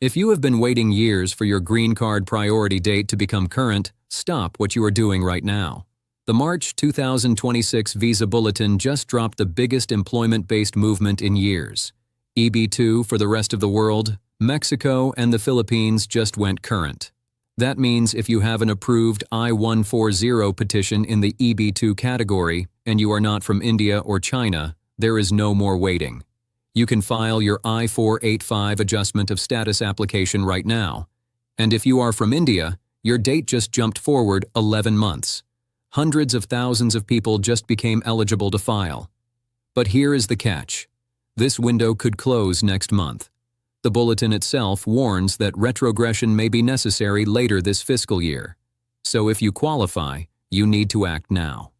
If you have been waiting years for your green card priority date to become current, stop what you are doing right now. The March 2026 Visa Bulletin just dropped the biggest employment-based movement in years. EB-2 for the rest of the world, Mexico and the Philippines just went current. That means if you have an approved I-140 petition in the EB-2 category and you are not from India or China, there is no more waiting. You can file your I-485 adjustment of status application right now. And if you are from India, your date just jumped forward 11 months. Hundreds of thousands of people just became eligible to file. But here is the catch. This window could close next month. The bulletin itself warns that retrogression may be necessary later this fiscal year. So if you qualify, you need to act now.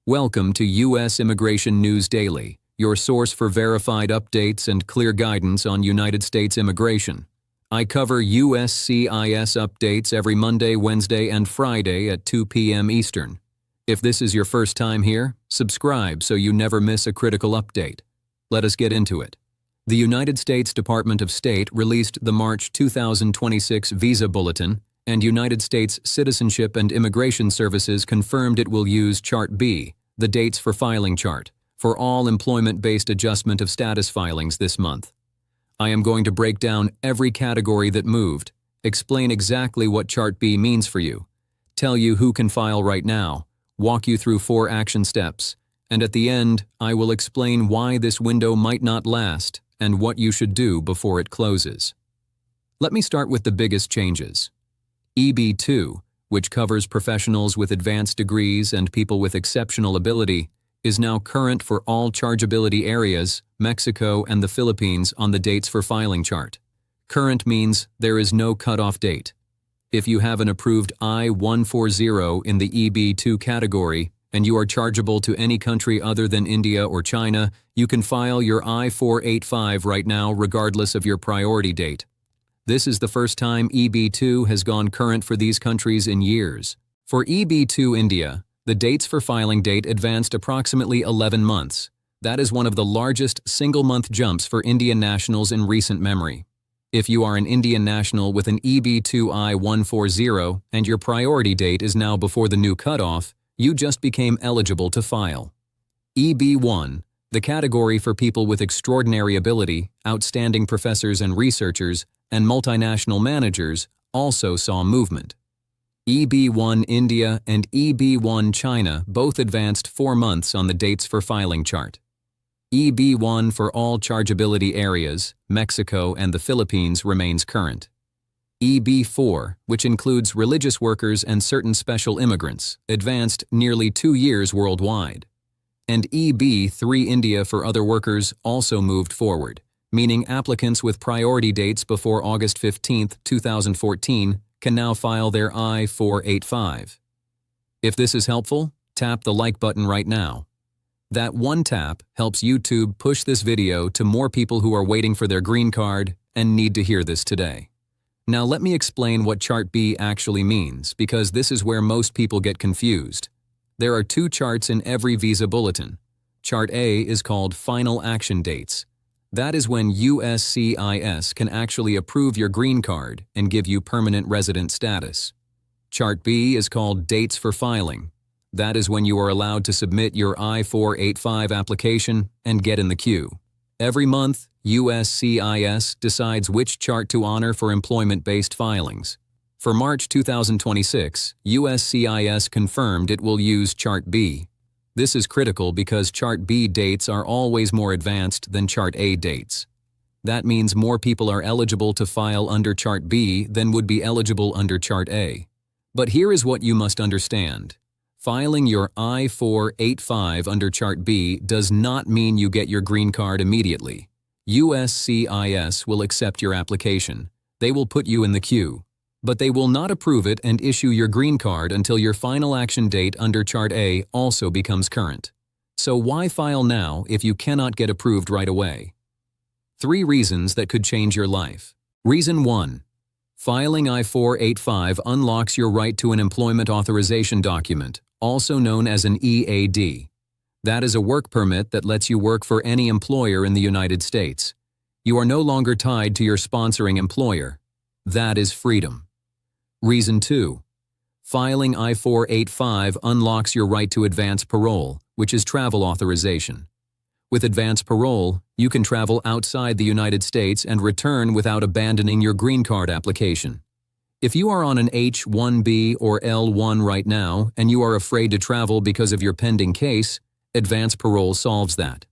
Welcome to U.S. Immigration News Daily, your source for verified updates and clear guidance on United States immigration. I cover USCIS updates every Monday, Wednesday, and Friday at 2 p.m. Eastern. If this is your first time here, subscribe so you never miss a critical update. Let us get into it. The United States Department of State released the March 2026 Visa Bulletin, and United States Citizenship and Immigration Services confirmed it will use Chart B, the dates for filing chart, for all employment-based adjustment of status filings this month. I am going to break down every category that moved, explain exactly what Chart B means for you, tell you who can file right now, walk you through 4 action steps, and at the end, I will explain why this window might not last and what you should do before it closes. Let me start with the biggest changes. EB-2, which covers professionals with advanced degrees and people with exceptional ability, is now current for all chargeability areas, Mexico and the Philippines on the dates for filing chart. Current means there is no cutoff date. If you have an approved I-140 in the EB-2 category and you are chargeable to any country other than India or China, you can file your I-485 right now regardless of your priority date. This is the first time EB-2 has gone current for these countries in years. For EB-2 India, the dates for filing date advanced approximately 11 months. That is one of the largest single-month jumps for Indian nationals in recent memory. If you are an Indian national with an EB-2 I-140 and your priority date is now before the new cutoff, you just became eligible to file. EB-1, the category for people with extraordinary ability, outstanding professors and researchers, and multinational managers, also saw movement. EB-1 India and EB-1 China both advanced 4 months on the dates for filing chart. EB-1 for all chargeability areas, Mexico and the Philippines remains current. EB-4, which includes religious workers and certain special immigrants, advanced nearly 2 years worldwide. And EB-3 India for other workers also moved forward, meaning applicants with priority dates before August 15, 2014, can now file their I-485. If this is helpful, tap the like button right now. That one tap helps YouTube push this video to more people who are waiting for their green card and need to hear this today. Now let me explain what Chart B actually means, because this is where most people get confused. There are 2 charts in every Visa Bulletin. Chart A is called Final Action Dates. That is when USCIS can actually approve your green card and give you permanent resident status. Chart B is called Dates for Filing. That is when you are allowed to submit your I-485 application and get in the queue. Every month, USCIS decides which chart to honor for employment-based filings. For March 2026, USCIS confirmed it will use Chart B. This is critical because Chart B dates are always more advanced than Chart A dates. That means more people are eligible to file under Chart B than would be eligible under Chart A. But here is what you must understand. Filing your I-485 under Chart B does not mean you get your green card immediately. USCIS will accept your application. They will put you in the queue. But they will not approve it and issue your green card until your final action date under Chart A also becomes current. So why file now if you cannot get approved right away? 3 reasons that could change your life. Reason 1. Filing I-485 unlocks your right to an employment authorization document, also known as an EAD. That is a work permit that lets you work for any employer in the United States. You are no longer tied to your sponsoring employer. That is freedom. Reason 2. Filing I-485 unlocks your right to advance parole, which is travel authorization. With advance parole, you can travel outside the United States and return without abandoning your green card application. If you are on an H-1B or L-1 right now and you are afraid to travel because of your pending case, advance parole solves that.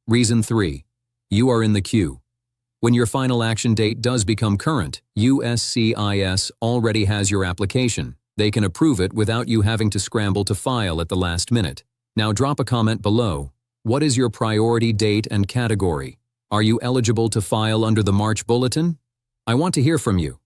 Reason 3. You are in the queue. When your final action date does become current, USCIS already has your application. They can approve it without you having to scramble to file at the last minute. Now drop a comment below. What is your priority date and category? Are you eligible to file under the March Bulletin? I want to hear from you.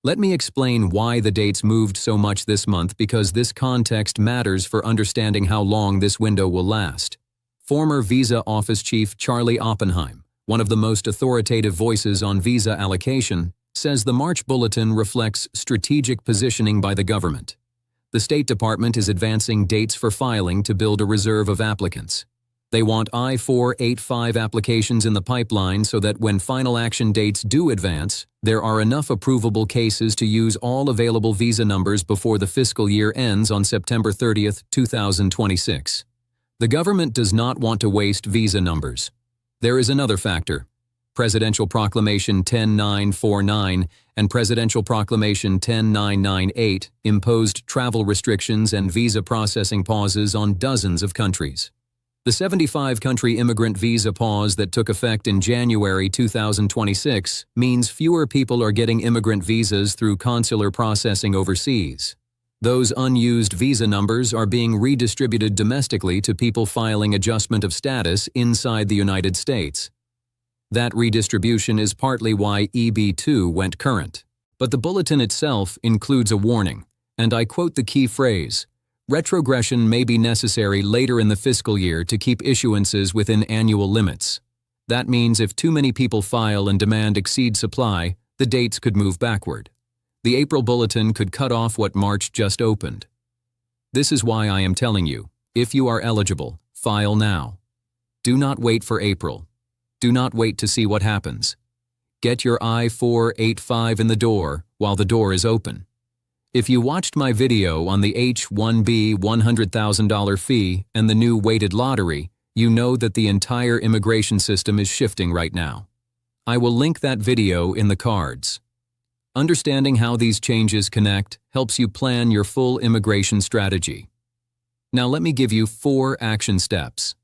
Let me explain why the dates moved so much this month, because this context matters for understanding how long this window will last. Former Visa Office Chief Charlie Oppenheim, one of the most authoritative voices on visa allocation, says the March Bulletin reflects strategic positioning by the government. The State Department is advancing dates for filing to build a reserve of applicants. They want I-485 applications in the pipeline so that when final action dates do advance, there are enough approvable cases to use all available visa numbers before the fiscal year ends on September 30th, 2026. The government does not want to waste visa numbers. There is another factor. Presidential Proclamation 10949 and Presidential Proclamation 10998 imposed travel restrictions and visa processing pauses on dozens of countries. The 75-country immigrant visa pause that took effect in January 2026 means fewer people are getting immigrant visas through consular processing overseas. Those unused visa numbers are being redistributed domestically to people filing adjustment of status inside the United States. That redistribution is partly why EB-2 went current. But the bulletin itself includes a warning, and I quote the key phrase: "Retrogression may be necessary later in the fiscal year to keep issuances within annual limits." That means if too many people file and demand exceed supply, the dates could move backward. The April bulletin could cut off what March just opened. This is why I am telling you, if you are eligible, file now. Do not wait for April. Do not wait to see what happens. Get your I-485 in the door while the door is open. If you watched my video on the H-1B $100,000 fee and the new weighted lottery, you know that the entire immigration system is shifting right now. I will link that video in the cards. Understanding how these changes connect helps you plan your full immigration strategy. Now let me give you 4 action steps.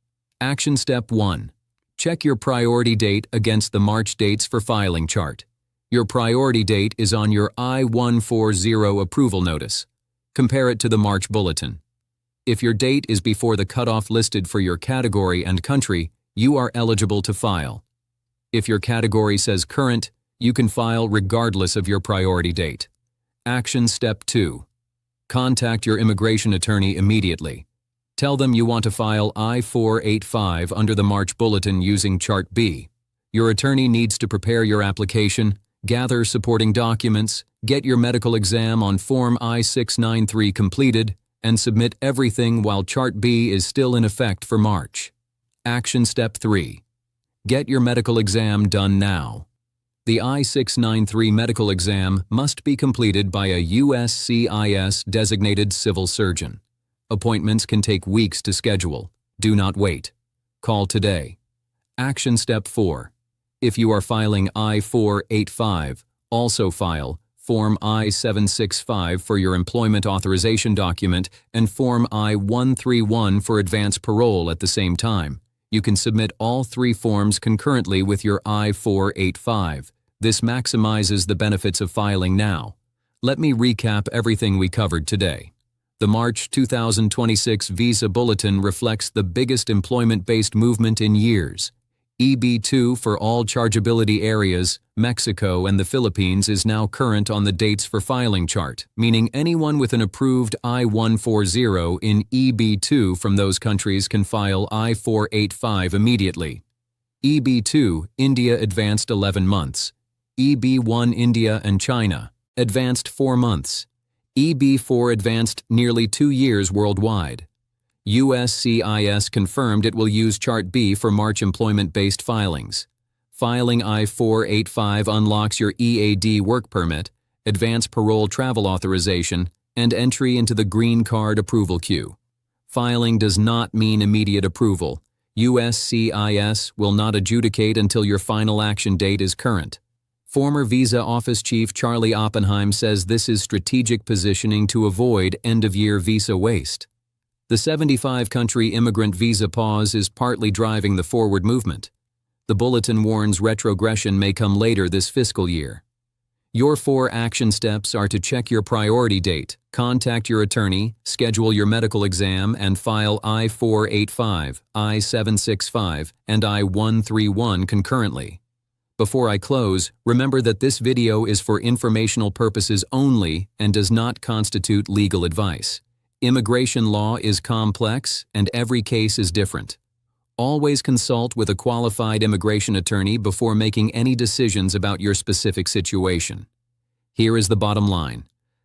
Action step 1. Check your priority date against the March dates for filing chart. Your priority date is on your I-140 approval notice. Compare it to the March bulletin. If your date is before the cutoff listed for your category and country, you are eligible to file. If your category says current, you can file regardless of your priority date. Action step 2. Contact your immigration attorney immediately. Tell them you want to file I-485 under the March Bulletin using Chart B. Your attorney needs to prepare your application, gather supporting documents, get your medical exam on Form I-693 completed, and submit everything while Chart B is still in effect for March. Action Step 3. Get your medical exam done now. The I-693 medical exam must be completed by a USCIS designated civil surgeon. Appointments can take weeks to schedule. Do not wait. Call today. Action Step 4. If you are filing I-485, also file Form I-765 for your employment authorization document and Form I-131 for advance parole at the same time. You can submit all 3 forms concurrently with your I-485. This maximizes the benefits of filing now. Let me recap everything we covered today. The March 2026 Visa Bulletin reflects the biggest employment-based movement in years. EB-2 for all chargeability areas, Mexico and the Philippines is now current on the dates for filing chart, meaning anyone with an approved I-140 in EB-2 from those countries can file I-485 immediately. EB-2, India advanced 11 months. EB-1 India and China advanced 4 months. EB-4 advanced nearly 2 years worldwide. USCIS confirmed it will use Chart B for March employment-based filings. Filing I-485 unlocks your EAD work permit, advance parole travel authorization, and entry into the green card approval queue. Filing does not mean immediate approval. USCIS will not adjudicate until your final action date is current. Former Visa Office Chief Charlie Oppenheim says this is strategic positioning to avoid end-of-year visa waste. The 75-country immigrant visa pause is partly driving the forward movement. The bulletin warns retrogression may come later this fiscal year. Your 4 action steps are to check your priority date, contact your attorney, schedule your medical exam, and file I-485, I-765, and I-131 concurrently. Before I close, remember that this video is for informational purposes only and does not constitute legal advice. Immigration law is complex and every case is different. Always consult with a qualified immigration attorney before making any decisions about your specific situation. Here is the bottom line.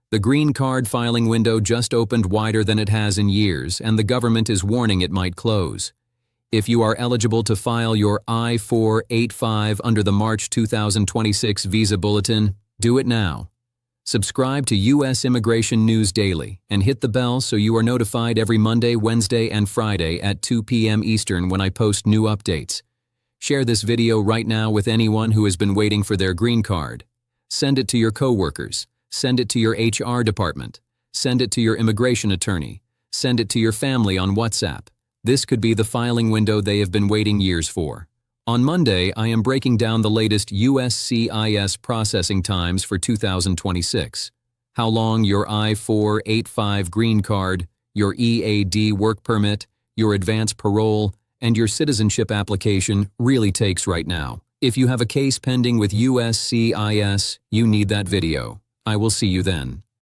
The green card filing window just opened wider than it has in years, and the government is warning it might close. If you are eligible to file your I-485 under the March 2026 Visa Bulletin, do it now. Subscribe to U.S. Immigration News Daily and hit the bell so you are notified every Monday, Wednesday, and Friday at 2 p.m. Eastern when I post new updates. Share this video right now with anyone who has been waiting for their green card. Send it to your coworkers. Send it to your HR department. Send it to your immigration attorney. Send it to your family on WhatsApp. This could be the filing window they have been waiting years for. On Monday, I am breaking down the latest USCIS processing times for 2026. How long your I-485 green card, your EAD work permit, your advance parole, and your citizenship application really takes right now. If you have a case pending with USCIS, you need that video. I will see you then.